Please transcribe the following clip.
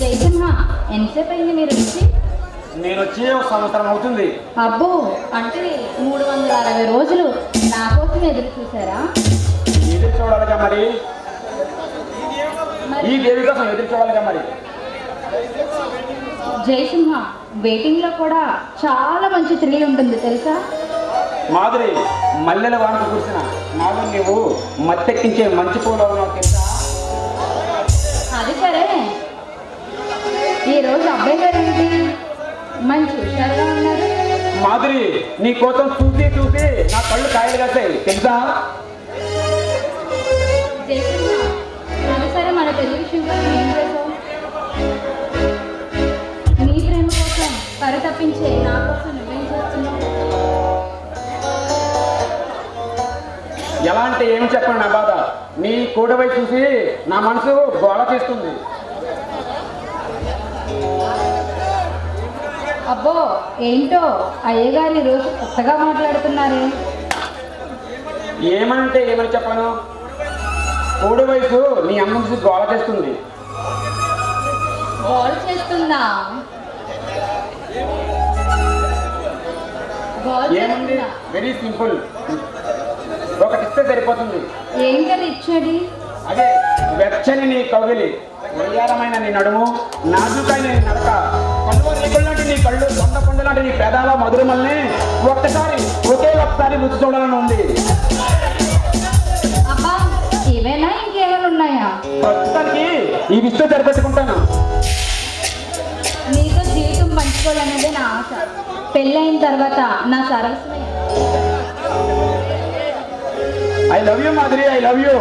జయసింహ, ఎంతసేపు అయింది మీరు వచ్చి? నేను వచ్చి ఒక సంవత్సరం అవుతుంది. అబ్బో, అంటే 360 రోజులు నా కోసం ఎదురు చూసారా? ఎదురు చూడాలిగా మరి, ఈ దేవి కోసం ఎదురు చూడాలిగా మరి. జయసింహ, వెయిటింగ్ లో కూడా చాలా మంచి థ్రిల్ ఉంటుంది తెలుసా? మాధురి, మల్లెల వానకు కురిసిన నాలో నీవు మత్తెక్కించే మంచి పూలు ఉన్నావు తెలుసా? అది సరే, ఈరోజు అబ్బాయి గారు ఏంటి మంచి హుషారుగా ఉన్నారు? మాధురి, నీ కోసం చూసి చూసి నా కళ్ళు కాయలు కాస్తాయి తెలుసా? జయసింహ, అది సరే, మన పెళ్లి విషయంలో ఏం చేసావు? నీ ప్రేమ కోసం పరితపించే నా కోసం నువ్వేం చేస్తున్నావు? ఎలా అంటే ఏమి చెప్పను నా బాధ. నీ కూడవై చూసి నా మనసు గోళ చేస్తుంది. అబ్బో, ఏంటో అయ్యగారు ఈరోజు కొత్తగా మాట్లాడుతున్నారే. ఏమంటే ఏమని చెప్పను, కూడి వయసు నీ అమ్మ చూసి గోళ చేస్తుంది. గోల్ చేస్తుందా? గోల్ ఏముంది, చేస్తుందా? వెరీ సింపుల్, ఒకటి ఇస్తే సరిపోతుంది. ఏంటది ఇచ్చేది? అదే వెచ్చని నీ కౌగిలి, వయ్యారమైన నీ నడుము, నాజుకైన నీ నడక, కళ్ళు రేగులు లాంటి నీ కళ్ళు, దొండ కొండ లాంటి నీ పెదాల మధురమల్ని ఒక్కసారి రుచి చూడాలని ఉంది. అబ్బా, ఇవేనా ఇంకేమైనా ఉన్నాయా? ప్రస్తుతానికి ఈ విషయం సరిపెట్టుకుంటాను. నీతో జీవితం పంచుకోవాలనేదే నా ఆశ. పెళ్ళైన తర్వాత నా సర్వస్వం. I love you Madhuri, I love you.